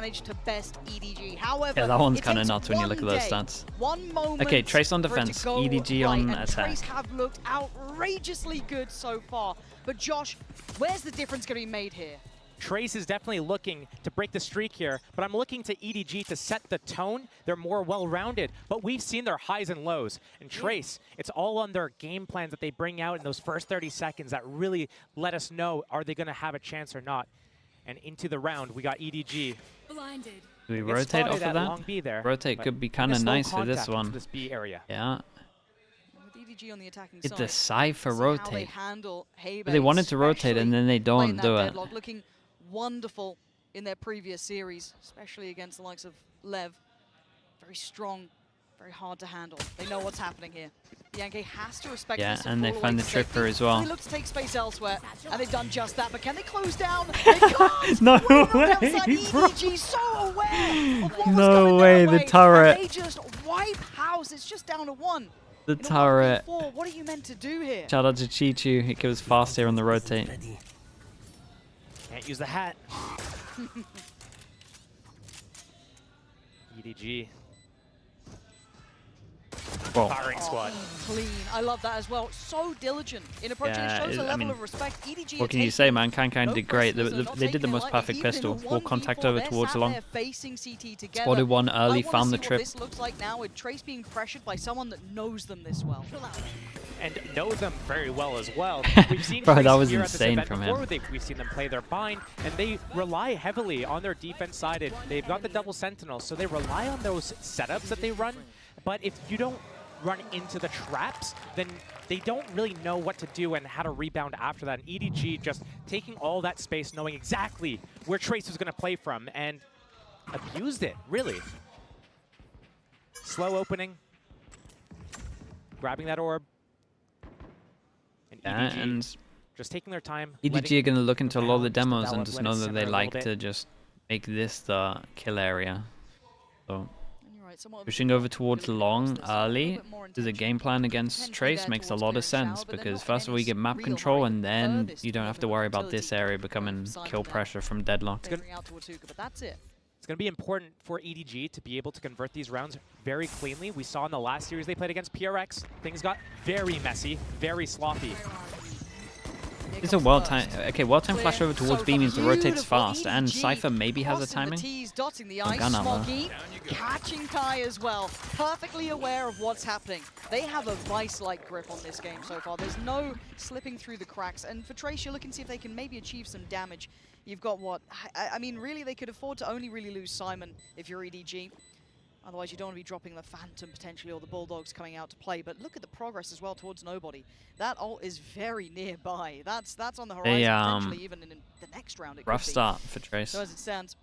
managed to best EDG. However, yeah, that one's kind of nuts when you look at those stats. One moment. Okay, Trace on defense, EDG on attack. Trace have looked outrageously good so far. But Josh, where's the difference going to be made here? Trace is definitely looking to break the streak here, but I'm looking to EDG to set the tone. They're more well-rounded, but we've seen their highs and lows. And Trace, it's all on their game plans that they bring out in those first 30 seconds that really let us know, are they going to have a chance or not? And into the round, we got EDG. Blinded. Do we rotate off of that? Long B there, Rotate could be kind of nice for this one. This B area. Yeah. With EDG on the attacking It's side, the Cypher rotate. They wanted to rotate and then they don't do it. Looking wonderful in their previous series, especially against the likes of Lev. Very strong, very hard to handle. They know what's happening here. Yankee has to respect Yeah, this and they find the tripper as well. They look to take space elsewhere, and they've done just that. But can they close down? They can't. No way, EDG so aware of what was No coming way, their the way, turret. and they just wipe house. It's just down to one. The In a turret. 1v4, what are you meant to do here? Shout out to Chichu. He goes fast here on the rotate. Can't use the hat. EDG. Whoa. Firing squad. Clean. I love that as well. So diligent in approaching. Yeah, It shows a I level mean, of respect. EDG What can you say, man? Kankan did great. They did the most perfect Even pistol. in a Full contact 1v4, over they're towards sat long. there facing CT together. Spotted one I early, wanna found see the what trip. this looks like now with Trace being pressured by someone that knows them this well. And know them very well as well. We've seen Bro, Trace that was here at this insane event from before. him. We've seen them play their bind, and they rely heavily on their defense sided. They've got the double sentinel, so they rely on those setups that they run. But if you don't run into the traps, then they don't really know what to do and how to rebound after that. And EDG just taking all that space, knowing exactly where Trace was going to play from, and abused it, really. Slow opening. Grabbing that orb. And EDG And just taking their time. EDG are going to look into a lot of the round demos develop, and just let know it that simmer they a like little to bit. just make this the kill area. So And you're right, somewhat of a pushing over towards really long close this, a early little bit more as a intentional. game plan against Potentially Trace there makes a towards lot clear of and shower, sense but they're because not first of all you any get map real control hurry. and then Furthest you don't away have to from worry the about this utility area from becoming Simon kill there. pressure from deadlock. Favoring out towards Hookah, but that's it. It's going to be important for EDG to be able to convert these rounds very cleanly. We saw in the last series they played against PRX, things got very messy, very sloppy. It's a well-timed, okay, well-timed flash over towards B means the rotates fast, and EDG Cypher maybe has a crossing the timing. T's, dotting the Oh, I's, gun armor. Smoggy catching Kai as well, perfectly aware of what's happening. They have a vice-like grip on this game so far. There's no slipping through the cracks, and for Trace, you're looking to see if they can maybe achieve some damage. You've got what? I mean, really, they could afford to only really lose Simon if you're EDG. Otherwise, you don't want to be dropping the Phantom potentially or the Bulldogs coming out to play. But look at the progress as well towards Nobody. That ult is very nearby. That's on the horizon, potentially even in the next round. It Rough could be. start for Trace. So as it stands,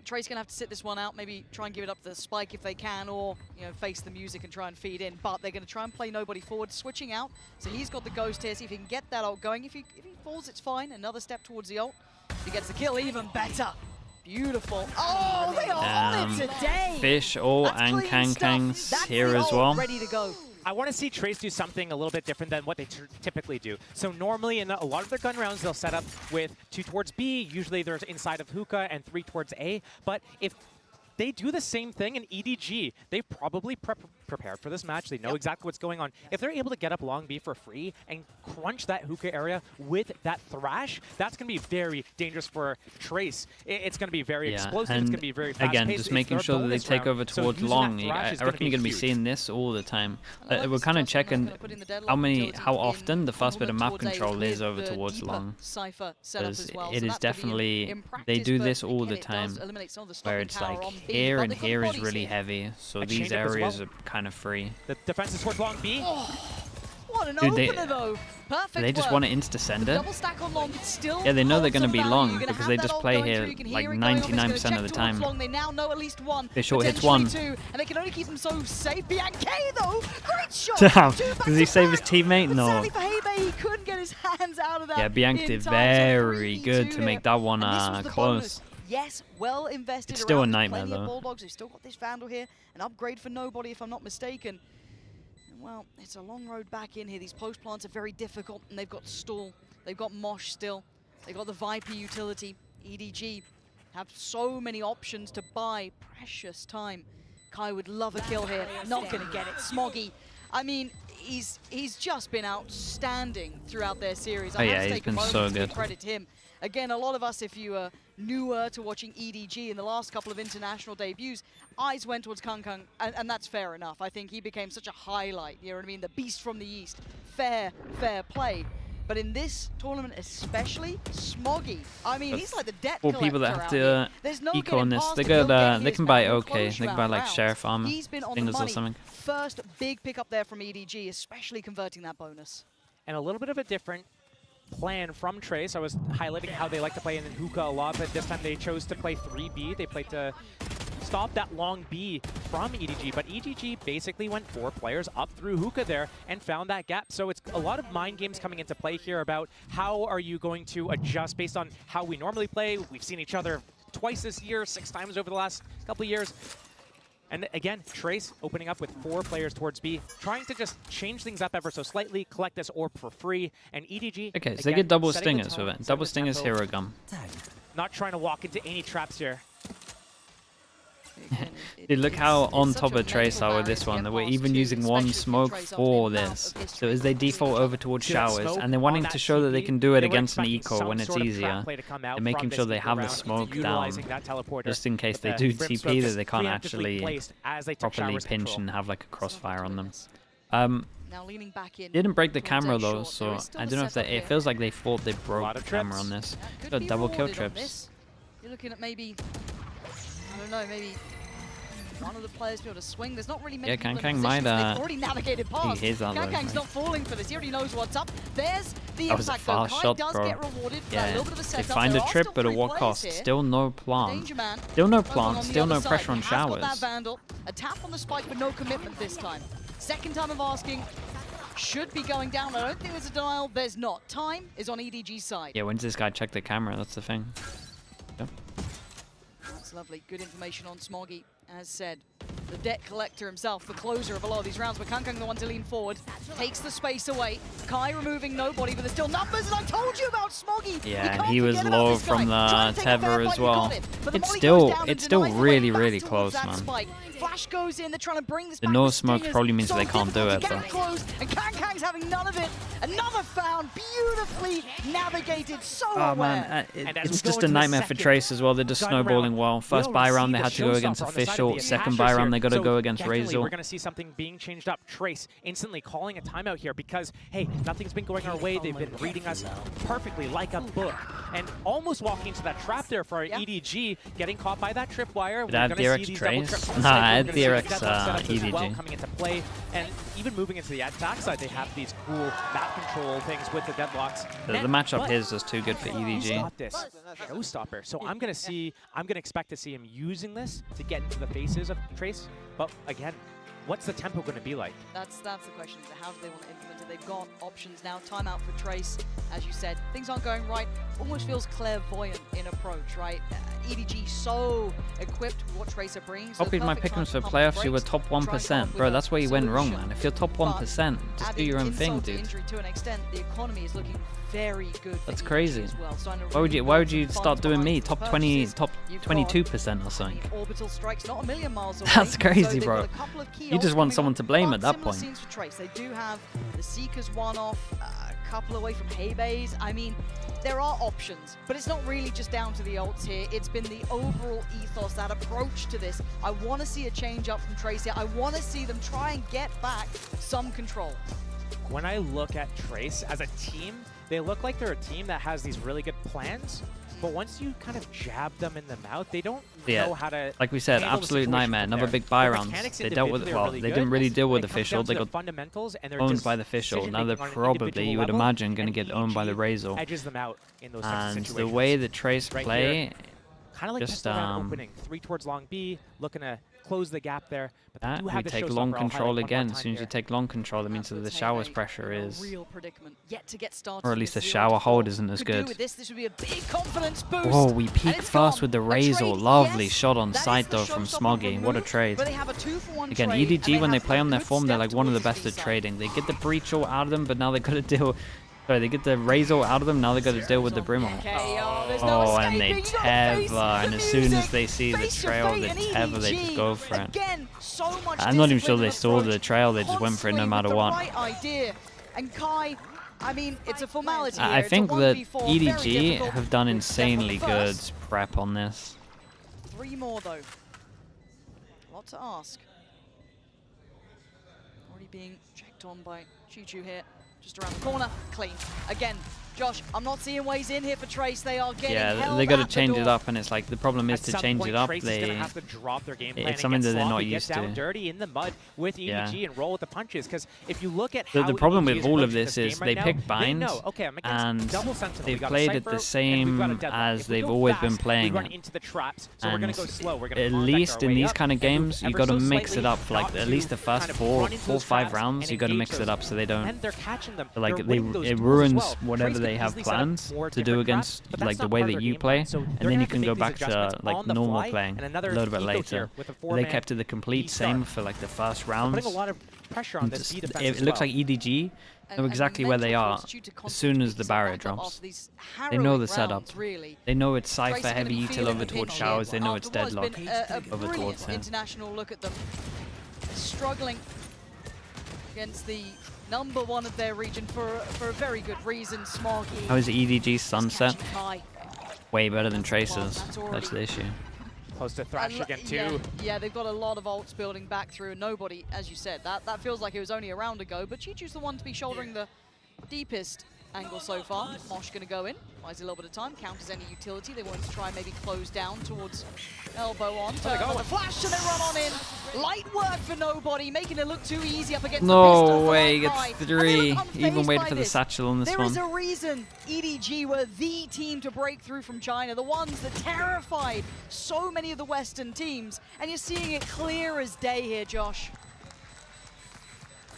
Trace gonna have to sit this one out. Maybe try and give it up to the Spike if they can, or face the music and try and feed in. But they're gonna try and play Nobody forward, switching out. So he's got the Ghost here. See if he can get that ult going. If he falls, it's fine. Another step towards the ult. If he gets the kill, even better. Beautiful. Oh, they are on it today. Fish, and Kankangs That's here the as ult well. ready to go. I want to see Trace do something a little bit different than what they typically do. So normally in a lot of their gun rounds, they'll set up with 2 towards B. Usually there's inside of Hookah and 3 towards A. But if they do the same thing in EDG, they've probably prepared for this match. They know exactly what's going on. If they're able to get up long B for free and crunch that Hookah area with that Thrash, that's going to be very dangerous for Trace. It's going to be very explosive. It's going to be very fast-paced. Again, just making sure that they take over towards long. I reckon you're going to be seeing this all the time. We're kind of checking how often the first bit of map control is over towards long. Because it is definitely, they do this all the time, where it's like here and here is really heavy, so these areas are kind of free. The defense is towards long B. What an Dude, opener though. Perfect they just work. want to insta-send it. Double stack on long, still Yeah, they know they're going to be long because they just play here like 99% of the time. Long. They now know at least one. They short hits potentially one. two, and they can only keep them so safe. Bianchi though, great shot. Damn, Two back does he to save his back. teammate? But No. sadly for Hebe, he couldn't get his hands out of that. Yeah, Bianchi in did time. very So good 3-2 to make here. that one And this was the close. bonus. Yes, well invested. It's still a around. There's nightmare, plenty of though. Bulldogs. They've still got this Vandal here, an upgrade for Nobody, if I'm not mistaken. Well, it's a long road back in here. These post plants are very difficult, and they've got Stall. They've got Mosh still. They've got the Viper utility. EDG have so many options to buy precious time. Kai would love a kill here, not gonna get it. Smoggy, I mean, he's just been outstanding throughout their series. I have to take a moment to give credit to him. Again, a lot of us, if you are newer to watching EDG in the last couple of international debuts, eyes went towards Kangkang, and that's fair enough. I think he became such a highlight, you know what I mean? The beast from the east. Fair play. But in this tournament especially, Smoggy, I mean, he's like the debt collector. For people that have to eco on this, they can buy okay. They can buy like Sheriff armor, things or something. First big pick up there from EDG, especially converting that bonus. And a little bit of a different plan from Trace. I was highlighting how they like to play in hookah a lot, but this time they chose to play 3B. They played to stop that long B from EDG, but EDG basically went 4 players up through hookah there and found that gap. So it's a lot of mind games coming into play here about how are you going to adjust based on how we normally play. We've seen each other twice this year, 6 times over the last couple of years. And again, Trace opening up with 4 players towards B, trying to just change things up ever so slightly, collect this orb for free, and EDG... Okay, so they get double stingers with it. Double stingers, hero gum. Not trying to walk into any traps here. Dude, look how on top of Trace are with this one. That we're even using one smoke for this. So as they default over towards showers, and they're wanting to show that they can do it against an eco when it's easier, they're making sure they have the smoke down, just in case they do TP that they can't actually properly pinch and have like a crossfire on them. Didn't break the camera though, so I don't know if it feels like they thought they broke the camera on this. Got double kill trips. You're looking at maybe, I don't know, maybe one of the players be able to swing. There's not really many people Kangkang might they've already navigated past. Kangkang's not falling for this. He already knows what's up. There's the that was a fast shot, bro. Yeah, they find a trip, but at what cost? Still no plant. Still no plant. Still no pressure on showers. A tap on the spike, but no commitment this time. Second time of asking. Should be going down. I don't think there's a denial. There's not. Time is on EDG's side. Yeah, when does this guy check the camera? That's the thing. Yep. That's lovely. Good information on Smoggy. As said, the debt collector himself, the closer of a lot of these rounds, but Kangkang the one to lean forward, takes the space away. Kai removing nobody, but there's still numbers, and I told you about Smoggy! Yeah, and he was low from the tether as well. It's still really, really close, man. Flash goes in, they're trying to bring this back. The no smoke probably means they can't do it, but... And Kangkang's having none of it. Another found, beautifully navigated, so oh man, it's just a nightmare for Trace as well. They're just snowballing well. First buy round they had to go against Official. Second buy round they got to go against Razor. We're going to see something being changed up. Trace instantly calling a timeout here because, hey, nothing's been going our way. They've been reading us perfectly like a book. And almost walking into that trap there for EDG, getting caught by that tripwire. Did I have DRX Trace? Nah, I had DRX EDG. Coming into play. And even moving into the attack side, they have these cool map control things with the deadlocks. The matchup here is just too good for EDG. Showstopper. So I'm going to expect to see him using this to get into the faces of Trace. But again, what's the tempo going to be like? That's the question. How do they want to implement it? They've got options now. Timeout for Trace, as you said. Things aren't going right. Almost feels clairvoyant in approach, right? EDG so equipped with what Trace are bringing. So copied my pickings for playoffs. You were top 1%, bro. That's where you went wrong, man. If you're top 1%, just do your own thing, dude. Injury to an extent, the economy is looking very good. That's crazy. Why would you start doing me top 22% or something? Orbital strikes not a million miles away. That's crazy, bro. You just want someone to blame at that point. They do have the Seekers one off, a couple away from Haybays. I mean, there are options, but it's not really just down to the ults here. It's been the overall ethos, that approach to this. I want to see a change up from Trace here. I want to see them try and get back some control. When I look at Trace as a team, they look like they're a team that has these really good plans, but once you kind of jab them in the mouth, they don't know how to. Like we said, absolute nightmare. Another big buy rounds. They dealt with they didn't really deal with Official. They got owned by the Official. Now they're probably, you would imagine, going to get owned by the Razor. And the way the Trace play, kind of like just opening 3 towards long B, looking to close the gap there. But we take long control again. As soon as you take long control, that means that the shower's pressure is, or at least the shower hold isn't as good. Whoa, we peak first with the Razor. Lovely shot on site though from Smoggy. What a trade. Again, EDG when they play on their form, they're like one of the best at trading. They get the breach all out of them, but now they got to deal Sorry, they get the Razor out of them, now they got to deal with the Brimble. Oh, and they tether, and as soon as they see the trail, they tether, they just go for it. I'm not even sure they saw the trail, they just went for it no matter what. And Kai, I mean, it's a formality. I think that EDG have done insanely good prep on this. 3 more though. A lot to ask. Already being checked on by Choo here. Just around the corner, clean. Again, Josh, I'm not seeing ways in here for Trace. They are getting they got to change it up, and it's like the problem is to change it up. It's something that they're not used to. Dirty in the mud with EDG and roll with the punches. Because if you look at the problem with all of this is they pick binds, and they've played it the same as they've always been playing it. And at least in these kind of games, you got to mix it up. Like at least the first 4 or 5 rounds, you got to mix it up so they don't. Like it ruins whatever they have plans to do against like the way that you play, and then you can go back to like normal playing a little bit later. They kept it the complete same for like the first rounds. It looks like EDG know exactly where they are as soon as the barrier drops. They know the setup. They know it's Cypher heavy util over towards Showers. They know it's Deadlock over towards him. International look at them. Struggling against the #1 of their region for a very good reason. Smoggy. How is EDG's Sunset? Way better than Tracer's. That's the issue. Close to Thrash again too. Yeah, they've got a lot of ults building back through, and nobody, as you said, that feels like it was only a round ago, but Chichu's the one to be shouldering the deepest angle so far. Mosh gonna go in, buys a little bit of time, counters any utility. They want to try and maybe close down towards elbow on. Turn on the flash and they run on in. Light work for nobody, making it look too easy up against the pistol. No way, gets 3. Even waited for the satchel on this one. There is a reason EDG were the team to break through from China, the ones that terrified so many of the Western teams, and you're seeing it clear as day here, Josh.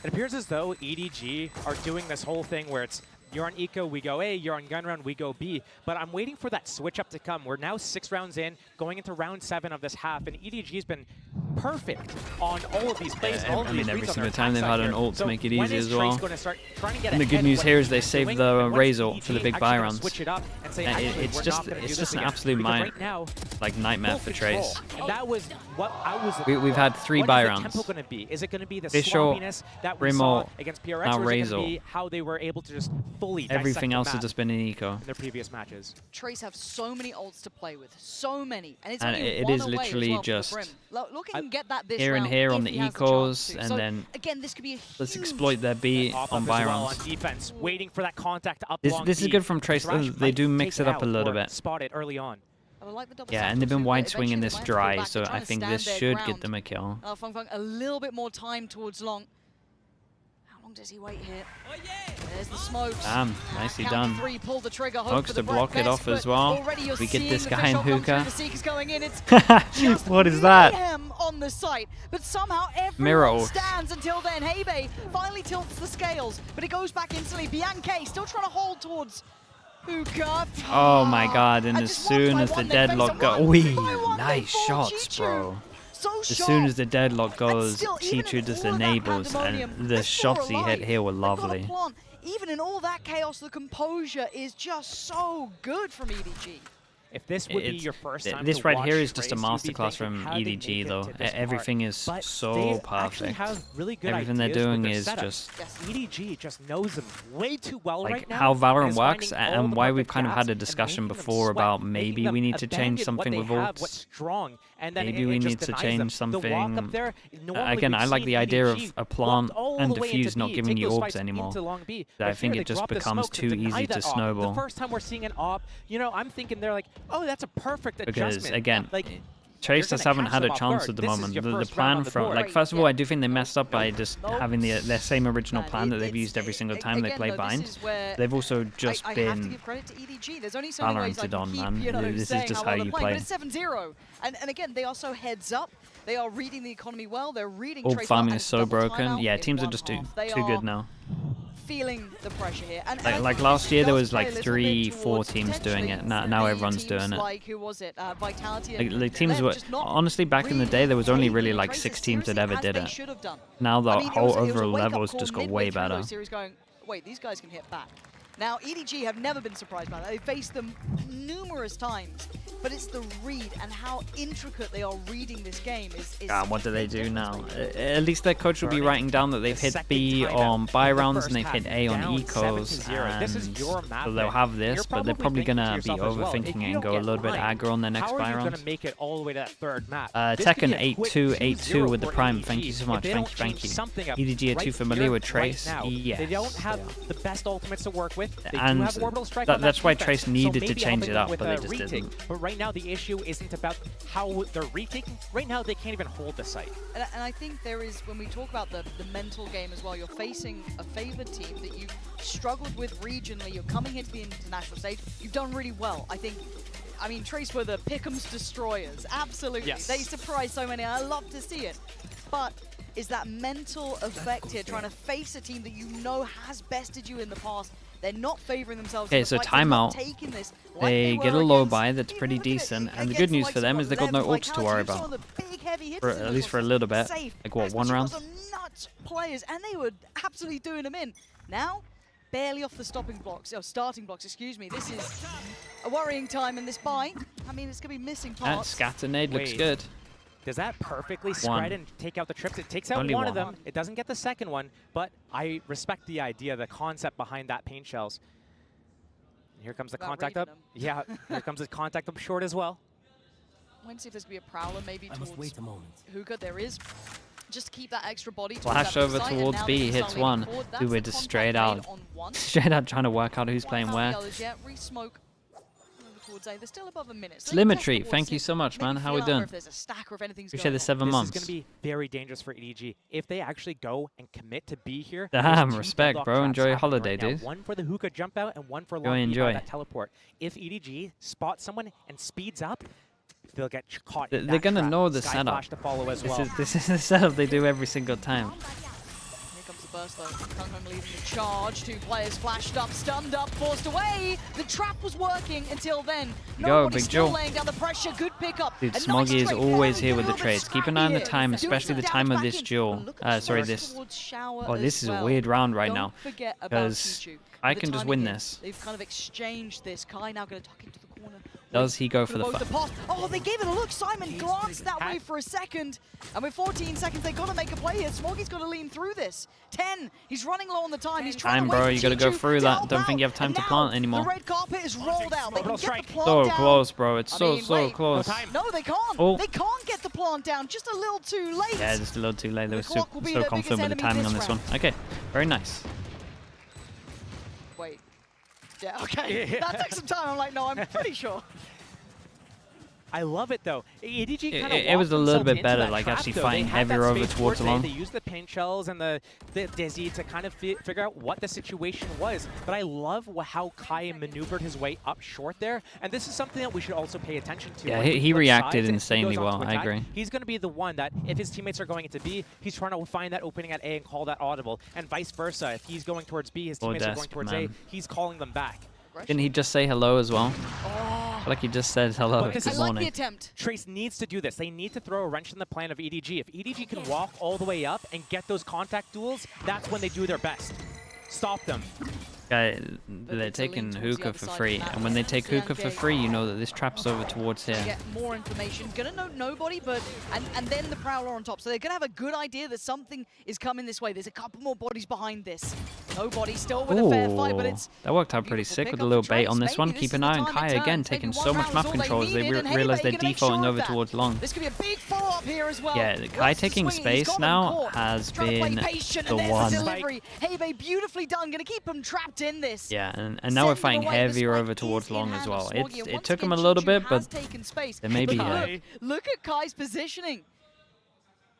It appears as though EDG are doing this whole thing where it's you're on Eco, we go A, you're on gun round, we go B. But I'm waiting for that switch up to come. We're now 6 rounds in, going into round 7 of this half, and EDG's been perfect on all of these plays. I mean, every single time they've had an ult to make it easy as well. And the good news here is they saved the Razor for the big buy rounds. It's just an absolute nightmare for Trace. That was what I was. We've had 3 buy rounds. Is it going to be the Bishop, sloppiness that we saw against PRX, now or is it Razor. going to be how they were able to just fully everything else has just been in Eco in their previous matches? Trace have so many ults to play with, so many, and it's it is literally just here and here on the Ecos, and then again, this could be a huge let's exploit their B on buy rounds. On defense, waiting for that contact up. This is good from Trace. They do mix it up a little bit. Spot it early on. Yeah, and they've been wide swinging this dry, so I think this should get them a kill. Feng Feng a little bit more time towards Long. How long does he wait here? There's the smokes. Damn, nicely done. 3, pull the trigger, Smokes to block it off as well. We get this guy in hookah. What is that? On the site, but somehow Mirror everyone stands until then. Hebe finally tilts the scales, but it goes back instantly. Bianca still trying to hold towards hookah. Oh my god, and as soon as the deadlock goes, nice shots, bro. As soon as the deadlock goes, Chichu just enables, and the shots he hit here were lovely. Even in all that chaos, the composure is just so good from EDG. If this would be your first time this to right watch here is just a Trace, masterclass from EDG though. Everything is so perfect. Really good Everything they're doing is just EDG just knows them way too well like right now. how Valorant works, and why we've kind of had a discussion before about maybe we need to change something with ults. Maybe we need to change something. Again, I like the idea of a plant and defuse not giving you orbs anymore. I think it just becomes too easy to snowball. The first time we're seeing an op, you know, I'm thinking they're like, oh, that's a perfect adjustment. Because again, Trace just haven't had a chance at the moment. The plan from, like, first of all, I do think they messed up by just having their same original plan that they've used every single time they play bind. They've also just been Valoranted on, man. This is just how you play. It's 7-0, and again, they are so heads up. They are reading the economy well. They're reading. Orb farming is so broken. Yeah, teams are just too good now. Feeling the pressure here. Like last year, there was like 3-4 teams doing it. Now everyone's doing it. Like, who was it? Vitality. The teams were honestly back in the day. There was only really like 6 teams that ever did it. Now the whole overall levels just got way better. Going, wait, these guys can hit back. Now, EDG have never been surprised by that. They've faced them numerous times, but it's the read and how intricate they are reading this game is what do they do now? At least their coach will be writing down that they've hit B on buy rounds and they've hit A on ecos, and so they'll have this, but they're probably going to be overthinking it and go a little bit aggro on their next buy round. Tekken 8-2, 8-2 with the Prime. Thank you so much. Thank you. EDG are too familiar with Trace? Yes. They don't have the best ultimates to work with. And that's why Trace needed to change it up, but they just didn't. But right now the issue isn't about how they're retaking. Right now they can't even hold the site. And I think there is, when we talk about the mental game as well, you're facing a favored team that you've struggled with regionally. You're coming here to the international stage. You've done really well. I mean, Trace were the Pick'em's destroyers. Absolutely. Yes. They surprised so many. I love to see it. But is that mental effect here, trying to face a team that you know has bested you in the past? They're not favoring themselves. Okay, so timeout. They get a low buy that's pretty decent, and the good news for them is they got no ults to worry about. At least for a little bit. Like what, one round? Nuts players, and they were absolutely doing them in. Now, barely off the starting blocks, excuse me. This is a worrying time in this buy. I mean, it's going to be missing parts. Scatter nade looks good. Does that perfectly spread and take out the trips? It takes out one of them. It doesn't get the second one, but I respect the idea, the concept behind that paint shells. And here comes the contact up. Yeah, here comes the contact up short as well. I want to see if there's going to be a prowler maybe towards Hookah. There is. Just keep that extra body. Flash over towards B, hits one. Dude, we're just straight out trying to work out who's playing where. They're still above a minute. Slimetry, thank you so much, man. How we doing? Appreciate the 7 months. This is going to be very dangerous for EDG. If they actually go and commit to be here. Damn, respect, bro. Enjoy your holiday, dude. One for the Hookah jump out and one for enjoy that teleport. If EDG spots someone and speeds up, they'll get caught. They're going to know the setup. This is the setup they do every single time. Burst though. Kung leading the charge. 2 players flashed up, stunned up, forced away. The trap was working until then. Nobody's still laying down the pressure. Good pickup. Dude, Smoggy is always here with the trades. Keep an eye on the time, especially the time of this duel. Sorry, this. Oh, this is a weird round right now. Because I can just win this. They've kind of exchanged this. Kai now going to tuck into the corner. Does he go for the fight? Oh, they gave it a look. Simon glanced that way for a second. And with 14 seconds, they've got to make a play here. Smoggy's got to lean through this. 10. He's running low on the time. He's trying to bro, you got to go through that. Don't think you have time to plant anymore. The red carpet is rolled out. They can get the plant so down. Close, bro. It's so close. No, they can't. They can't get the plant down. Just a little too late. Yeah, just a little too late. They were so confident with the timing on this one. Okay, very nice. Wait. Yeah, okay. That took some time. I'm like, no, I'm pretty sure. I love it though. EDG kind of it was a little bit better, like actually fighting heavier over towards long. They used the paint shells and the Dizzy to kind of figure out what the situation was. But I love how Kai maneuvered his way up short there, and this is something that we should also pay attention to. Yeah, he reacted insanely well. I agree. He's going to be the one that if his teammates are going into B, he's trying to find that opening at A and call that audible, and vice versa. If he's going towards B, his teammates are going towards A, he's calling them back. Didn't he just say hello as well? I feel like he just said hello. Good morning. I like the attempt. Trace needs to do this. They need to throw a wrench in the plan of EDG. If EDG can walk all the way up and get those contact duels, that's when they do their best. Stop them. They're taking Hookah for free, and when they take Hookah for free, you know that this trap's over towards here. Get more information. Gonna know nobody, but and then the Prowler on top. So they're gonna have a good idea that something is coming this way. There's a couple more bodies behind this. Nobody still with a fair fight, but it's that worked out pretty sick with a little bait on this one. Keep an eye on Kai again, taking so much map control as they realize they're defaulting over towards long. This could be a big follow-up here as well. Yeah, Kai taking space now has been the one. Hebe beautifully done. Gonna keep them trapped in this. Yeah, and now we're fighting heavier over towards long as well. It took him a little bit, but there may be. Look at Kai's positioning.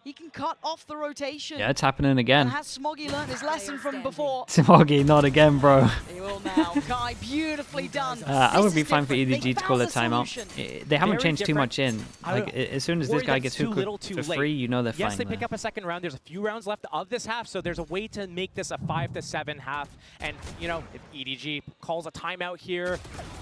He can cut off the rotation. Yeah, it's happening again. And has Smoggy learned his lesson from before? Smoggy, not again, bro. He will now. Kai, beautifully done. I would be fine for EDG to call a timeout. They haven't changed too much in. Like, as soon as this guy gets Hookah for free, you know they're fine. Yes, they pick up a second round. There's a few rounds left of this half, so there's a way to make this a 5-7 half. And, you know, if EDG calls a timeout here,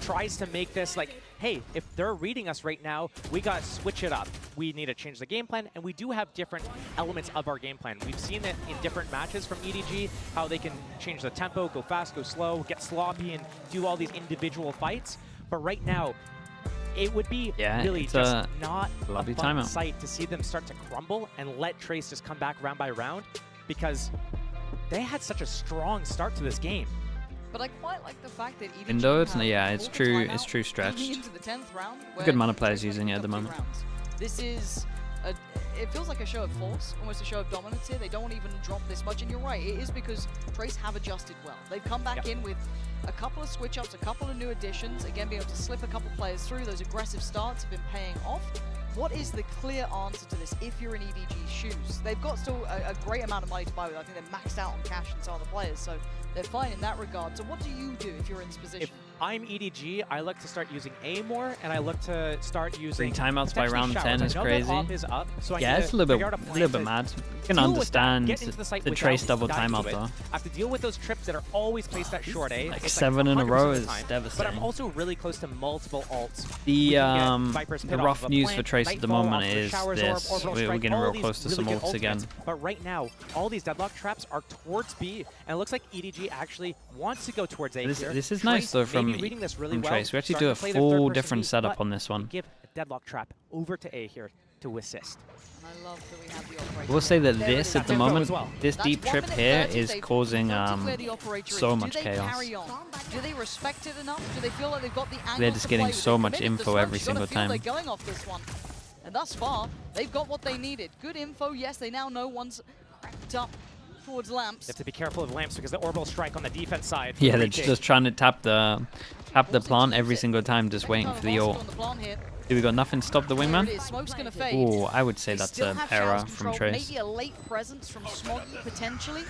tries to make this like, hey, if they're reading us right now, we got to switch it up. We need to change the game plan, and we do have different elements of our game plan. We've seen it in different matches from EDG, how they can change the tempo, go fast, go slow, get sloppy, and do all these individual fights. But right now, it would be really just not a fun sight to see them start to crumble and let Trace just come back round by round, because they had such a strong start to this game. But I quite like the fact that EDG it's true stretched. Into the 10th round, a good amount of players using it at the moment. This is it feels like a show of force, almost a show of dominance here. They don't even drop this much, and you're right, it is because Trace have adjusted well. They've come back in with a couple of switch-ups, a couple of new additions, again being able to slip a couple players through. Those aggressive starts have been paying off. What is the clear answer to this if you're in EDG's shoes? They've got still a great amount of money to buy with. I think they're maxed out on cash and some other players, so they're fine in that regard. So what do you do if you're in this position? If I'm EDG, I look to start using A more, and I look to start using 3 timeouts by round 10 is crazy. Is up, so yeah, it's a little bit mad. You can understand the Trace double timeout though. I have to deal with those trips that are always placed at short A. Like 7 in a row is devastating. But I'm also really close to multiple ults. The rough news for Trace at the moment is this. We're getting real close to some ults again. But right now, all these deadlock traps are towards B, and it looks like EDG actually wants to go towards A. This is nice though from Trace. We actually do a full different setup on this one. Give a deadlock trap over to A here to assist. I love that we have the operator. We'll say that this at the moment, this deep trip here is causing so much chaos. Do they respect it enough? Do they feel like they've got the angle? They're just getting so much info every single time. They're going off this one. And thus far, they've got what they needed. Good info, yes, they now know one's cracked up towards Lamps. They have to be careful of Lamps because the orbital strike on the defense side. Yeah, they're just trying to tap the plant every single time, just waiting for the ult. Do we got nothing to stop the wingman? Oh, I would say that's an error from Trace. Maybe a late presence from Smoggy, potentially.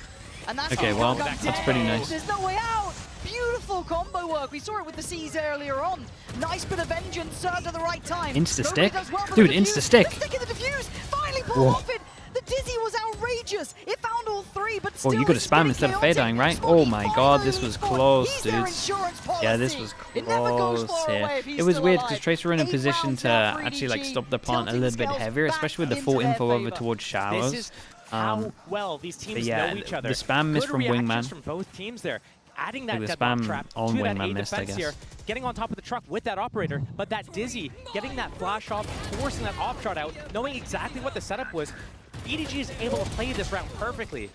And that's okay, well, that's pretty nice. There's no way out! Beautiful combo work. We saw it with the C's earlier on. Nice bit of vengeance served at the right time. Insta-stick? Dude, insta-stick! Stick in the defuse! Finally pulled off it! The Dizzy was outrageous! It found all 3, but still... Oh, you gotta spam instead of fading, right? Oh my god, this was close, dude. Yeah, this was close here. It was weird because Trace were in a position to actually like stop the plant a little bit heavier, especially with the full info over towards Showers. How well these teams know each other. The spam miss from Wingman. From both teams there. Adding that spam trap on to Wingman that A missed, I defense guess. here, getting on top of the truck with that operator, but that Dizzy, getting that flash off, forcing that off shot out, knowing exactly what the setup was. EDG is able to play this round perfectly.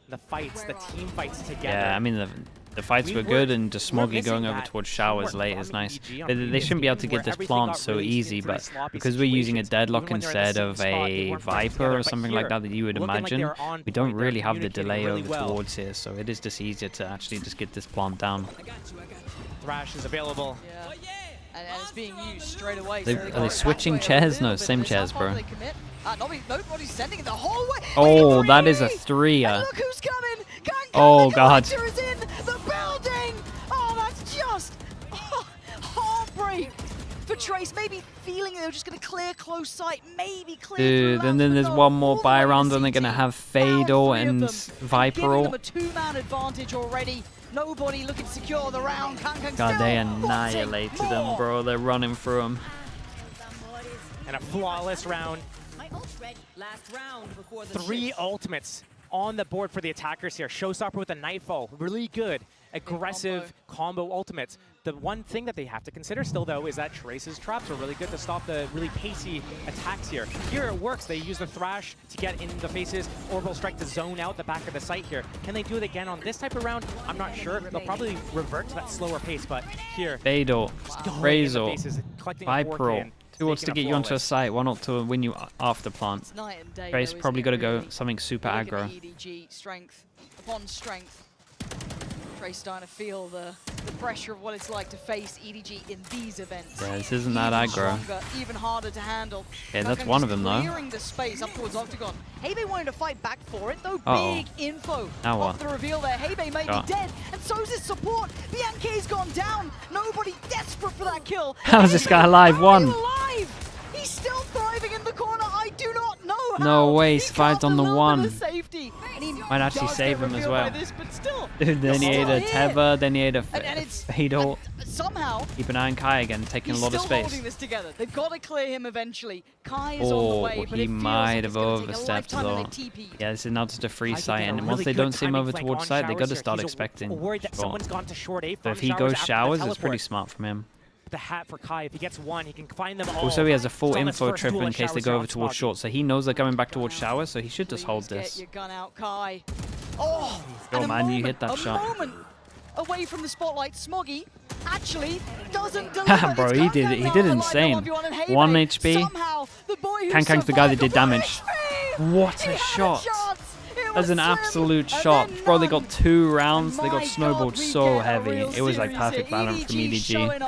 The fights, the team fights together. Yeah, I mean the fights were good, and just Smoggy going over towards Showers late is nice. They shouldn't be able to get this plant so easy, but because we're using a deadlock instead of a Viper or something like that you would imagine, we don't really have the delay over towards here, so it is just easier to actually just get this plant down. Thrash is available. Yeah. And it's being used straight away. Are they switching chairs? No, same chairs, bro. Nobody's sending it the whole way. Oh, that is a 3. Look who's coming! Oh god. Is in the building. Oh, that's just heartbreak for Trace. Maybe feeling they were just going to clear close sight, maybe clear. Dude, and then there's one more buy round, and they're going to have Fatal and Viper. Giving them a 2-man advantage already. Nobody looking to secure the round. God, they annihilated them, bro. They're running through them. And a flawless round. 3 ultimates on the board for the attackers here. Showstopper with a Nightfall. Really good, aggressive combo ultimates. The one thing that they have to consider still, though, is that Trace's traps are really good to stop the really pacey attacks here. Here it works. They use the Thrash to get in the faces. Orbital Strike to zone out the back of the site here. Can they do it again on this type of round? I'm not sure. They'll probably revert to that slower pace, but here... Fatal, Razor, Viper. 2 ults to get you onto a site, 1 ult to win you off the plant. Trace probably got to go something super aggro. EDG, strength upon strength. Trace starting to feel the pressure of what it's like to face EDG in these events. Yeah, this isn't that aggro. Stronger, even harder to handle. Yeah, that's one of them though. Clearing the space up towards Octagon. Hebe wanted to fight back for it though. Big info now off the reveal there. Hebe may be dead, and so's his support. Bianchi's gone down. Nobody desperate for that kill. How is this guy alive? 1. Alive? He's still thriving in the corner. I do not know No way, survived on the one. Safety. Might actually save him as well. This, but still, Dude, then he ate a tether, then he ate a fatal. Somehow, keep an eye on Kai again, taking a lot of space. Holding this together. They've got to clear him eventually. Kai is on the way, but he might have overstepped though. Yeah, this is now just a free site, and once they don't see him over towards side, they got to start expecting. But if he goes showers, it's pretty smart from him. The hat for Kai, if he gets one, he can find them all. Also, he has a full info trip in case they go over towards short, so he knows they're coming back towards shower, so he should just hold this. Get your gun out, Kai. Oh, man, you hit that shot. A moment away from the spotlight. Smoggy actually doesn't deliver. Bro, he did insane. 1 HP. Kankang's the guy that did damage. What a shot. That's an absolute shot. Bro, they got 2 rounds. They got snowballed so heavy. It was like perfect balance from EDG.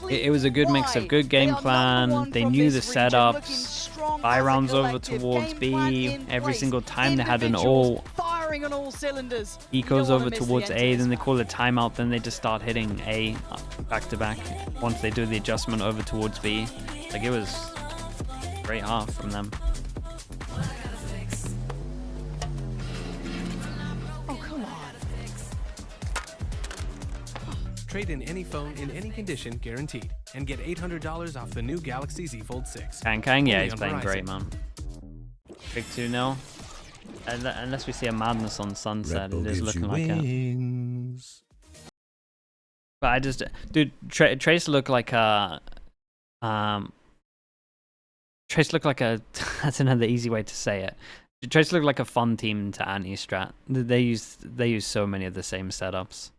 It was a good mix of good game plan. They knew the setups. 5 rounds over towards B. Every single time they had an ult. Eco's over towards A, then they call a timeout, then they just start hitting A back to back once they do the adjustment over towards B. Like, it was a great half from them. Trade in any phone in any condition, guaranteed, and get $800 off the new Galaxy Z Fold 6. Kang, yeah, he's playing great, man. Big 2-0. Unless we see a madness on Sunset, it is looking like it. But I just, dude, Trace looked like a, Trace looked like a. That's another easy way to say it. Trace looked like a fun team to anti-strat. They use so many of the same setups.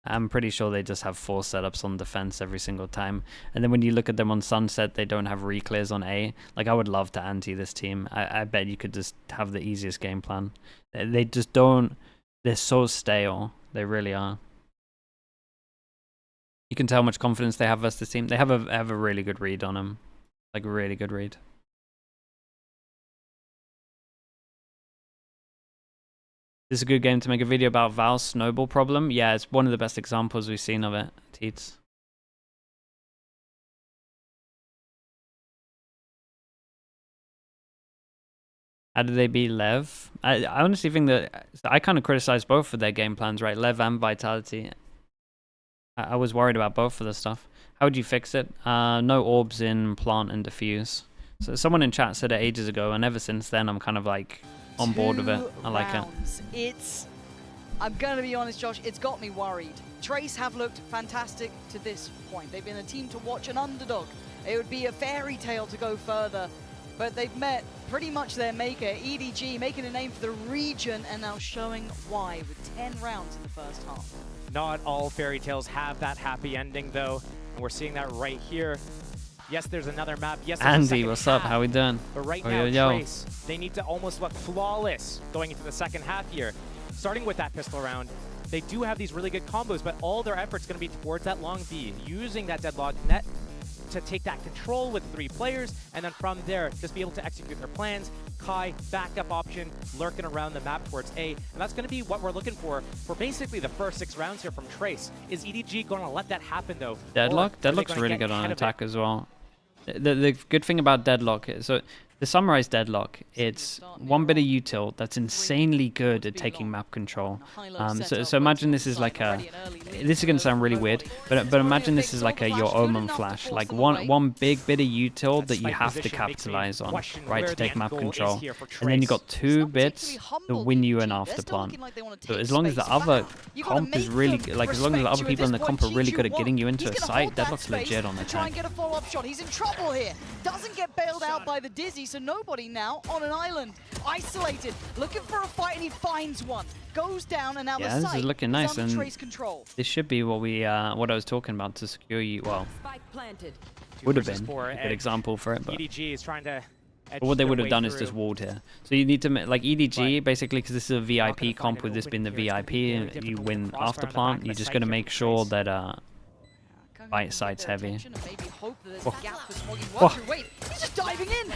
I'm pretty sure they just have 4 setups on defense every single time. And then when you look at them on Sunset, they don't have reclears on A. Like, I would love to anti this team. I bet you could just have the easiest game plan. They just don't. They're so stale. They really are. You can tell how much confidence they have versus this team. They have a really good read on them. Like, a really good read. This is a good game to make a video about Val's snowball problem. Yeah, it's one of the best examples we've seen of it, Teets. How did they beat Lev? I honestly think that I kind of criticize both for their game plans, right? Lev and Vitality. I was worried about both of the stuff. How would you fix it? No orbs in plant and diffuse. So someone in chat said it ages ago, and ever since then I'm kind of like on board with it. I like it. I'm going to be honest, Josh, it's got me worried. Trace have looked fantastic to this point. They've been a team to watch, an underdog. It would be a fairy tale to go further, but they've met pretty much their maker, EDG, making a name for the region, and now showing why with 10 rounds in the first half. Not all fairy tales have that happy ending, though, and we're seeing that right here. Yes, there's another map. Yes, Andy, what's up? How we doing? But right now, Trace, they need to almost look flawless going into the second half here. Starting with that pistol round, they do have these really good combos, but all their effort's going to be towards that long B, using that deadlock net to take that control with 3 players, and then from there, just be able to execute their plans. Kai, backup option, lurking around the map towards A, and that's going to be what we're looking for basically the first 6 rounds here from Trace. Is EDG going to let that happen, though? Deadlock? Deadlock's really good on attack as well. The good thing about Deadlock is, so to summarize Deadlock, it's one bit of util that's insanely good at taking map control. So imagine this is like a, this is going to sound really weird, but imagine this is like a your Omen flash, like one big bit of util that you have to capitalize on, right, to take map control. And then you got 2 bits that win you an after plant. So as long as the other comp is really, like as long as the other people in the comp are really good at getting you into a site, Deadlock's legit on attack. He's in trouble here. Doesn't get bailed out by the Dizzy, so nobody now on an island. Isolated, looking for a fight, and he finds one. Goes down, and now the site is looking nice, under and Trace control. This should be what we, what I was talking about to secure you. Well, would have been a good example for it, but EDG is trying to. But what they would have done is just walled here. So you need to, like EDG, basically, because this is a VIP comp, with this being the VIP, and you win after plant, you're just going to make sure that fight site's heavy. Oh. Wait, he's just diving in.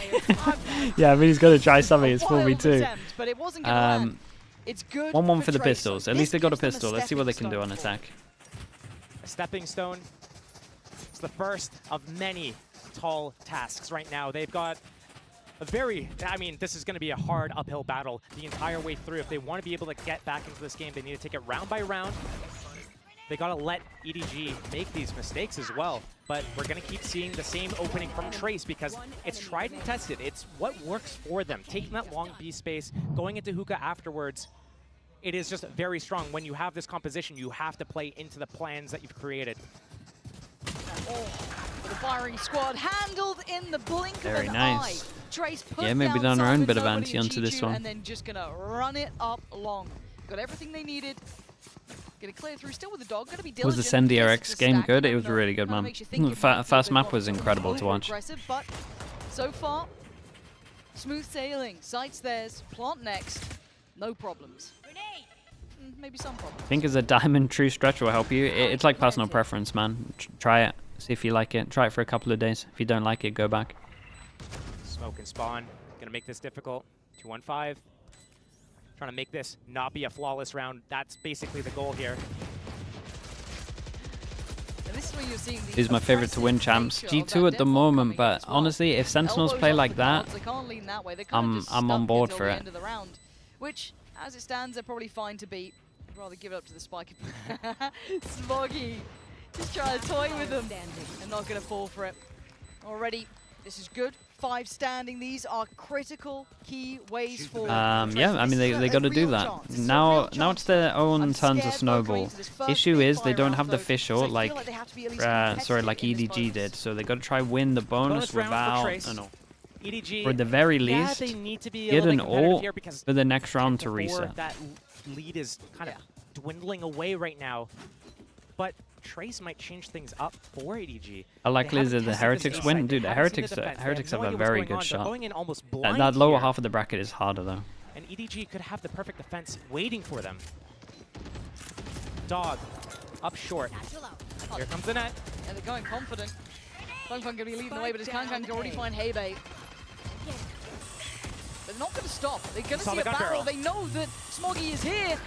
Yeah, I mean, he's going to try something. It's 4v2. But it wasn't gonna land. It's good 1-1 for the pistols. At least they got a pistol. Let's see what they can do on attack. A stepping stone. It's the first of many tall tasks right now. They've got I mean, this is going to be a hard uphill battle the entire way through. If they want to be able to get back into this game, they need to take it round by round. They got to let EDG make these mistakes as well. But we're going to keep seeing the same opening from Trace because it's tried and tested. It's what works for them. Taking that long B space, going into hookah afterwards, it is just very strong. When you have this composition, you have to play into the plans that you've created. The firing squad handled in the blink of an nice. eye. Trace put maybe done our own bit of ante onto this one. And then just going to run it up long. Got everything they needed. Gonna clear through still with the dog. Gonna be diligent. Was the Sendy RX game good? It was really good, man. Fast map was incredible to watch. But so far, smooth sailing. Sights theirs. Plant next. No problems. Maybe some problems. I think as a diamond true stretch will help you. It's like personal preference, man. Try it. See if you like it. Try it for a couple of days. If you don't like it, go back. Smoke and spawn. Gonna make this difficult. 2-1-5. Trying to make this not be a flawless round. That's basically the goal here. This is where you're seeing He's my favorite to win champs. G2 at the moment, but honestly, if Sentinels play like that, I'm on board for it. Which, as it stands, they're probably fine to beat. I'd rather give it up to the Spike. Smoggy just trying to toy with them and not going to fall for it. Already, this is good. 5 standing. These are critical key ways forward. Yeah, I mean they got to do that. Now it's their own turn to snowball. Issue is they don't have the fish or like EDG did, so they got to try win the bonus without EDG, or at the very least they need to be get an ult for the next round to reset. That lead is kind of dwindling away right now, but Trace might change things up for EDG. How likely is it the Heretics win? Dude, the Heretics have a very good shot. That lower half of the bracket is harder though. And EDG could have the perfect defense waiting for them. Dog, up short. Here comes the net. And they're going confident. Fun going to be leading the way, but his Kankan can already find Heybei. They're not going to stop. They're going to see a barrel. They know that Smoggy is here.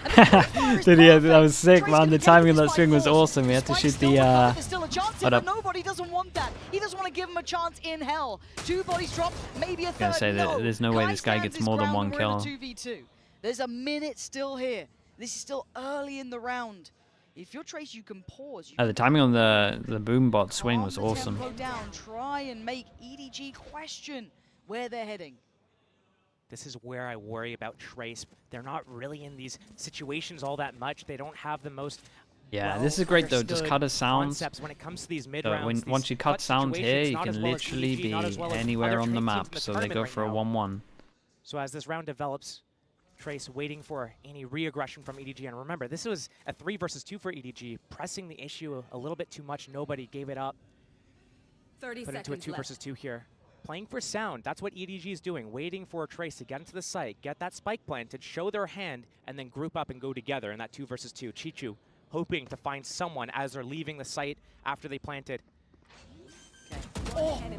Dude, yeah, that was sick, man. The timing of that swing was awesome. He had to shoot the... There's still a chance here, but nobody doesn't want that. He doesn't want to give him a chance in hell. 2 bodies dropped, maybe a third. I was going to say that there's no way this guy gets more than 1 kill. 2v2. There's a minute still here. This is still early in the round. If you're Trace, you can pause. The timing on the boom bot swing was awesome. Down. Try and make EDG question where they're heading. This is where I worry about Trace. They're not really in these situations all that much. They don't have the most this is great though. Just cut a sound. When it comes to these mid rounds, once you cut sound here, you can literally be anywhere on the map. So they go for a 1-1. So as this round develops, Trace waiting for any re-aggression from EDG. And remember, this was a 3 versus 2 for EDG, pressing the issue a little bit too much. Nobody gave it up. 30 Put into a 2 versus 2 here. Playing for sound, that's what EDG is doing, waiting for Trace to get into the site, get that spike planted, show their hand, and then group up and go together in that 2 versus 2. Chichu hoping to find someone as they're leaving the site after they planted.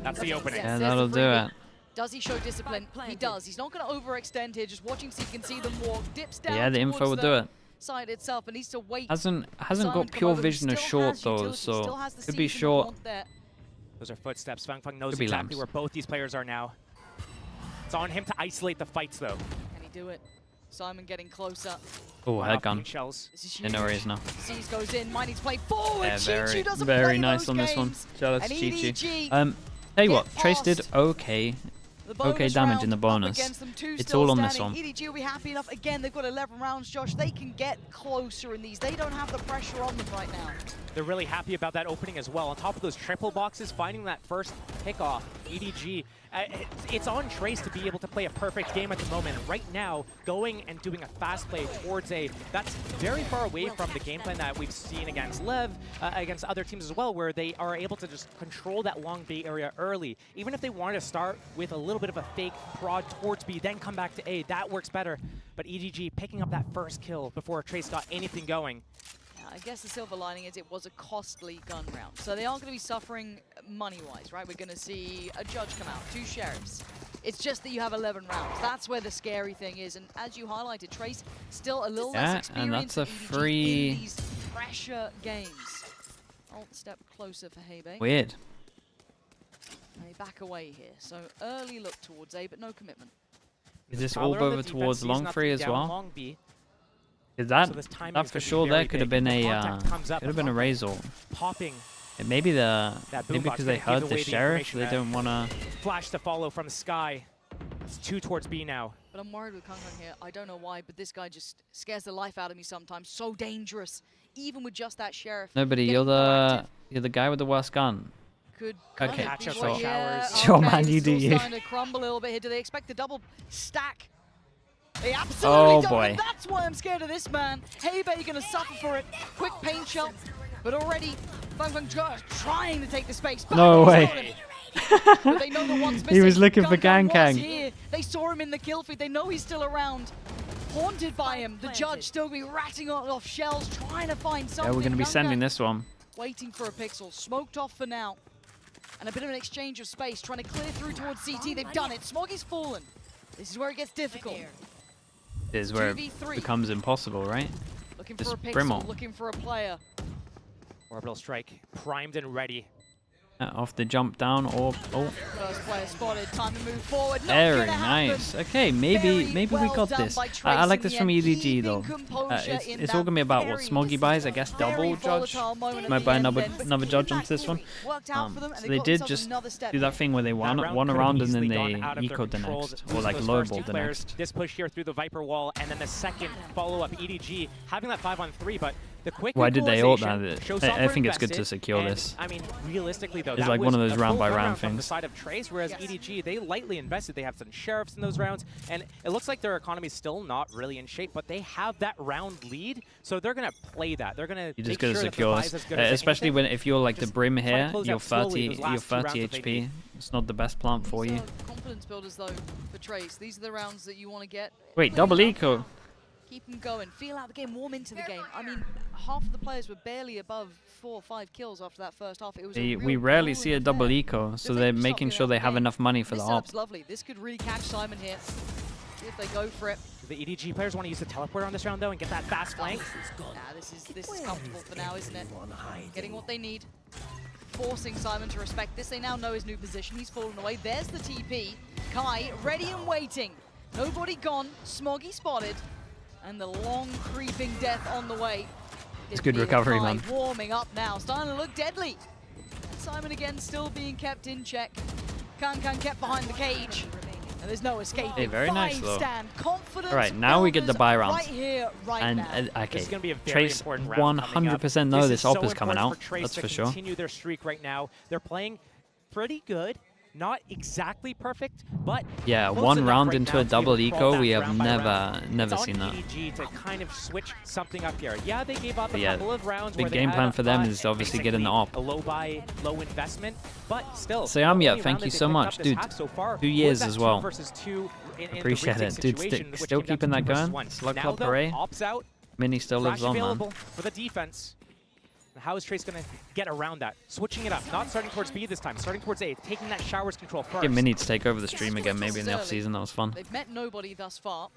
That's the opening. Yeah, that'll do it. Does he show discipline? He does. He's not going to overextend here, just watching so you can see them walk, dips down. Yeah, the info will do it. Side itself and needs to wait. Hasn't got pure vision of short though, so could be short. Those are footsteps. Fang knows exactly where both these players are now. It's on him to isolate the fights, though. Can he do it? Simon getting closer. Oh, head gun. I know where he is now. Seas goes in. Might need to play forward. Yeah, very nice on this one. Jealous Chichi. Tell you what, Trace did okay damage in the bonus. It's all on this one. EDG will be happy enough. Again, they've got 11 rounds, Josh. They can get closer in these. They don't have the pressure on them right now. They're really happy about that opening as well. On top of those triple boxes, finding that first pick-off, EDG, it's on Trace to be able to play a perfect game at the moment. Right now, going and doing a fast play towards A, that's very far away from the game plan that we've seen against Lev, against other teams as well, where they are able to just control that long B area early. Even if they wanted to start with a little bit of a fake prod towards B, then come back to A, that works better. But EDG picking up that first kill before Trace got anything going. I guess the silver lining is it was a costly gun round. So they are going to be suffering money-wise, right? We're going to see a judge come out, 2 sheriffs. It's just that you have 11 rounds. That's where the scary thing is. And as you highlighted, Trace still a little less experienced and that's a free... in these pressure games. I'll step closer for Heybei. Weird. They back away here. So early look towards A, but no commitment. Is this Tyler all on the over defense towards sees long nothing free as down well? long B. Is that So this timing that is for gonna be sure? very There could have big. been The a contact comes up, could have been a raise ult. Popping And maybe that maybe boombox because they gonna give heard the away sheriff, information they that don't want to. flash to follow from Sky. It's 2 towards B now. But I'm worried with Kangkang here. I don't know why, but this guy just scares the life out of me sometimes. So dangerous, even with just that sheriff. Nobody, getting you're the guy with the worst gun. Could Okay, Catch up sure. with showers. Sure, okay, man, you it's do all you. starting to crumble a little bit here. Do they expect the double stack? They absolutely don't. boy. And that's why I'm scared of this man. Heibei gonna suffer for it. Quick paint shot, but already Kangkang just trying to take the space. Back No he's way. got him. But they know the one's He was missing. looking for Kangkang was Kangkang. here. They saw him in the kill feed. They know he's still around. Haunted by him. The judge still be ratting off shells, trying to find something. Yeah, we're gonna be sending Kangkang this one. waiting for a pixel. Smoked off for now. And a bit of an exchange of space, trying to clear through towards CT. They've done it. Smoggy's fallen. This is where it gets difficult. This is where it 2v3. becomes impossible, right? Looking This for a pixel, Brimble. looking for a player. Orbital strike primed and ready. Off the jump down or First player spotted. Time to move forward. Not very gonna happen. nice. Okay, maybe Very we well got done this. by I like Trace this in from the end, EDG though. keeping composure in It's all that gonna be about what very Smoggy buys. I guess very double judge. volatile moment at Might the buy end another then, but another judge that onto this one. worked out for them, and So they they got did themselves just another step. do that thing where they That won round a could have round and easily then gone they out of their ecoed the control. next, Lose or like those low first two balled the players. next. This push here through the Viper wall, and then the second follow-up EDG having that 5-on-3, but the quick Why did they ult equalization that? shows I Sovereign think it's good to invested, secure and, this. I mean, realistically though, It's that like was one of those a round full by go round from the things. side of Trace, whereas EDG, they lightly invested. They have some sheriffs in those rounds, and it looks like their economy's still not really in shape, but they have that round lead, so they're gonna play that. They're gonna You make just gotta sure secure that this, the buy is as good as especially anything. when if you're like the Just brim try to here, close you're out slowly 30 those you're last two rounds 30 that they HP. need. It's not the best plant for These you. are confidence builders though for Trace. These are the rounds that you want to get. Wait, Clean double up. eco. Keep them going. Feel out the game. Warm into the game. I mean, half of the players were barely above 4 or 5 kills after that first half. It was a We real rarely grueling see a double affair. eco, so If they they're can stop making getting sure out they the have game, enough money for this the op. setup's lovely. This could really catch Simon here. See if they go for it. The EDG players want to use the teleporter on this round though and get that fast flank. Nah, this is comfortable for now, isn't it? Getting what they need. Forcing Simon to respect this. They now know his new position. He's fallen away. There's the TP. Kai ready and waiting. Nobody gone. Smoggy spotted. And the long creeping death on the way. It's good Kai recovery, man. Warming up now. Starting to look deadly. Simon again still being kept in check. Kangkang kept behind the cage. And there's no escaping. Hey, very nice, Five though. stand. Confidence All right, now we get the builders buy round. Right here, right And now. This is okay, going to be a very Trace important round coming up. 100% know this op so is coming important out. for Trace That's to for sure. continue their streak right now. They're playing pretty good. Not exactly perfect, but Yeah, close one enough round right into now a to be double able to crawl eco. that We have round by round. never It's seen on that. EDG to kind of switch something up here. Yeah, they gave up a But yeah, couple of rounds. big where they game had plan for them a- is obviously basically getting the op. A low buy, low investment, but still. Sayamia, the only thank round you that they so picked much, up this dude. half so far 2 was years that as 2 well. versus 2 in the Appreciate Ritzik it, dude. situation, which Still came down keeping to that 2 versus going. 1. Slug Now Club though, Parade. Ops out. Mini still Flash lives on, man. available for the defense. How is Trace going to get around that? Switching it up, not starting towards B this time, starting towards A, taking that showers control first. Get Mini to take over the stream again, maybe in the off season. That was fun. They've met nobody thus far,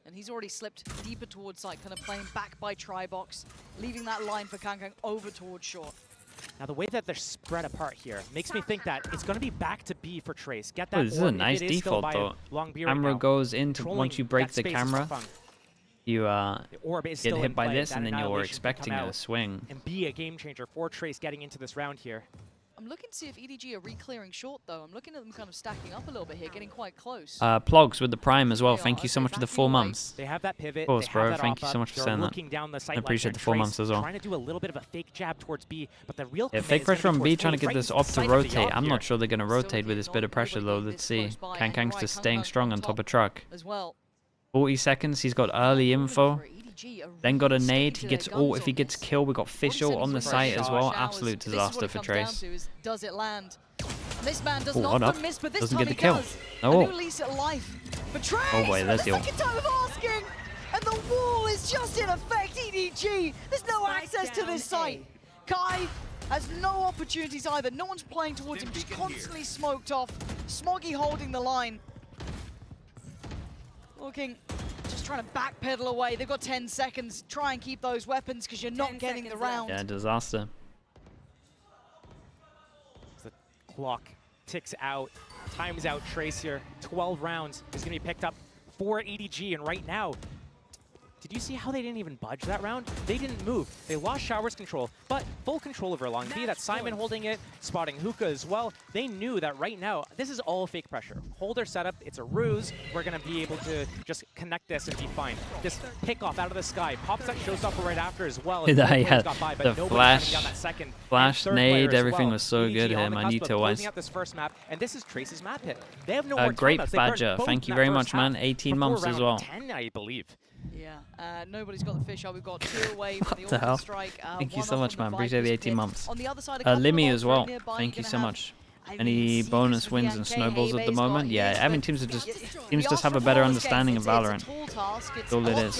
and he's already slipped deeper towards side, kind of playing back by Tribox, leaving that line for Kangkang over towards short. Now the way that they're spread apart here makes me think that it's going to be back to B for Trace. Get that. Oh, this is a orb if nice it is still default by though. long B right Camera now. goes into Controlling once you break that the space is camera, fun. you The orb is get still hit in by play. this, That and then you're annihilation can expecting come a out swing. and be a game changer for Trace getting into this round here. I'm looking to see if EDG are re-clearing short, though. I'm looking at them kind of stacking up a little bit here, getting quite close. Plogs with the Prime as well. They Thank are, you so okay, much for the backing 4 away. months. They have that pivot. Of course, they bro. have that Thank you op so up. much for They're saying that. looking down the sight I appreciate line the here. 4 Trace months as well. Trying to do a little bit of a fake jab towards B, but the real Yeah, command fake is gonna pressure be on B, towards trying to A, get right this into op the to sight of the rotate. op I'm here. not sure they're going to Still rotate with being this bit of pressure though. nobody Let's see. this close by, Kangkang's hanging just right, staying Kangkang strong on on top top of truck. as well. 40 seconds, he's got early info. For EDG, Then got a really nade. sticking He to gets their all. guns If he on gets this. killed, we got Fischl on the site as well. Showers. Absolute This is what disaster it for comes down Trace. to is, does it land? And this man does Ooh, not what up? miss, but this Doesn't time get he the kill. does. No. A new lease at life. But Trace, Oh boy, there's the the ult. second time of asking, and the wall is just in effect. EDG, there's no access to this site. Kai has no opportunities either. No one's playing towards him, just constantly smoked off. Smoggy holding the line. Looking, just trying to backpedal away. They've got 10 seconds. Try and keep those weapons because you're not getting the round. Yeah, disaster. The clock ticks out, times out Trace here. 12 rounds is going to be picked up for EDG, and right now, did you see how they didn't even budge that round? They didn't move. They lost Shower's control, but full control over Long B. That's Simon holding it, spotting Hookah as well. They knew that right now, this is all fake pressure. Hold their setup, it's a ruse. We're going to be able to just connect this and be fine. This pickoff out of the sky. Pops that showstopper right after as well. The flash nade, everything was so good here, Manito-wise. This first map, and this is Trace's map pick. They have no more Great timeouts. Badger, thank you very much, man. 18 months as well. 10, I believe. Yeah, nobody's got the fish out. We've got 2 away from the the hell? strike. Thank you so much, man. Appreciate the 18 months. On the other side, Limmy as well. Thank you so much. Any bonus wins and snowballs at the moment? Yeah, I mean teams just have a better understanding of Valorant. That's all it is.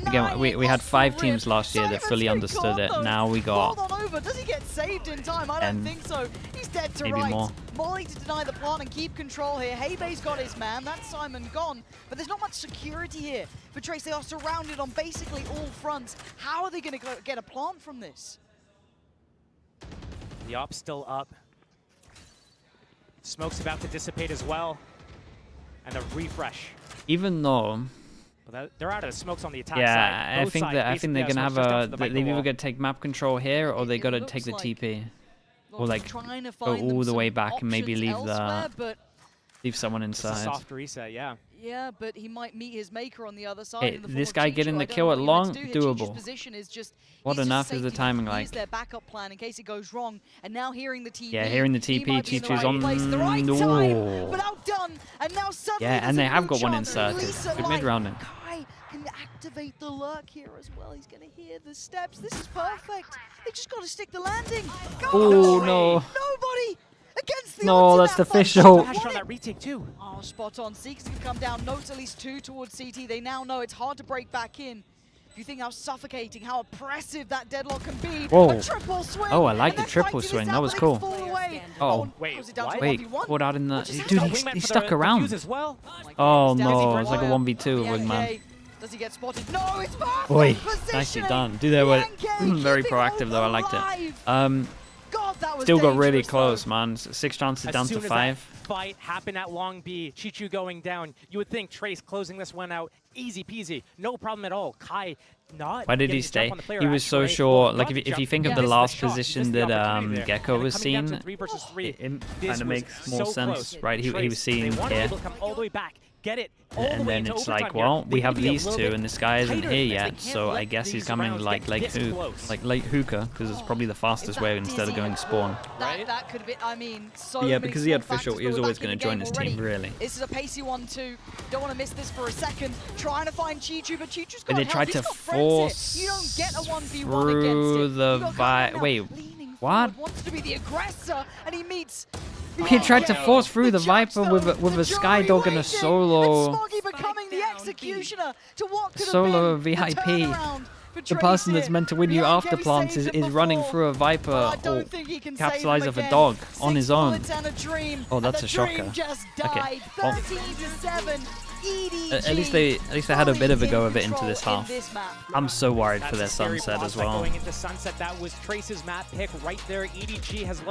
Again, we had 5 teams last year that fully understood it. Now we got Does he get saved in time? I don't think so. He's dead to maybe more. Molly to deny the plant and keep control here. Heibay's got his man. That's Simon gone. But there's not much security here for Trace. They are surrounded on basically all fronts. How are they going to get a plant from this? The op's still up. Smoke's about to dissipate as well. And a refresh. Even though, well, they're out of the smokes on the attack side. yeah, I think they're gonna have they've either got to take map control here or they got to take the TP, or like go all the way back and maybe leave someone inside. It's a soft reset, yeah. Yeah, but he might meet his maker on the other side. Hey, this guy getting the kill at long, doable. What on earth is the timing like? Here's their backup plan in case it goes wrong. And now hearing the TP. Yeah, hearing the TP, Chichu's on the right time, but outdone. And now suddenly yeah, and they have got one inserted. Good mid-rounding. Kai can activate the lurk here as well. He's going to hear the steps. This is perfect. They just got to stick the landing. Oh, no. Nobody. Against the no, that's the fish ult. On that retake too. Oh, spot on. Seekers can come down. Notes at least 2 towards CT. They now know it's hard to break back in. If you think how suffocating, how oppressive that deadlock can be. Whoa. A triple swing. Oh, I like the triple swing. That was cool. Oh, wait, caught out in the... Dude, he stuck around. Well. Oh, no. It's like a 1v2 Wingman. Does he get spotted? No, it's perfect. Oi, nicely done. Dude, they were very proactive, though. I liked it. Still got really close, man. 6 chances down to 5. Fight happened at Long B. Chichu going down. You would think Trace closing this one out easy peasy, no problem at all. Kai not. Why did he stay? He was so sure. Like if you think of the last position that Gecko was seen, it kind of makes more sense, right? He was seen here. Get it. And then it's like, well, we have these 2, and this guy isn't here yet, so I guess he's coming like late Hookah, because it's probably the fastest way instead of going spawn. That could have been, I mean, so yeah, because he had fish ult, he was always going to join his team, really. This is a pacey 1-2. Don't want to miss this for a second. Trying to find Chichu, but Chichu's got and they tried to force you don't get a 1v1 against the wait, what? Wants to be the aggressor, and he meets. He tried to force through the Viper with a Skydog and a solo. Solo VIP. The person that's meant to win you after plants is running through a Viper or capitalize off a dog on his own. Oh, that's a shocker. Okay. At least they had a bit of a go of it into this half. I'm so worried for their sunset as well. Going into sunset, that was Trace's map pick right there. EDG has looked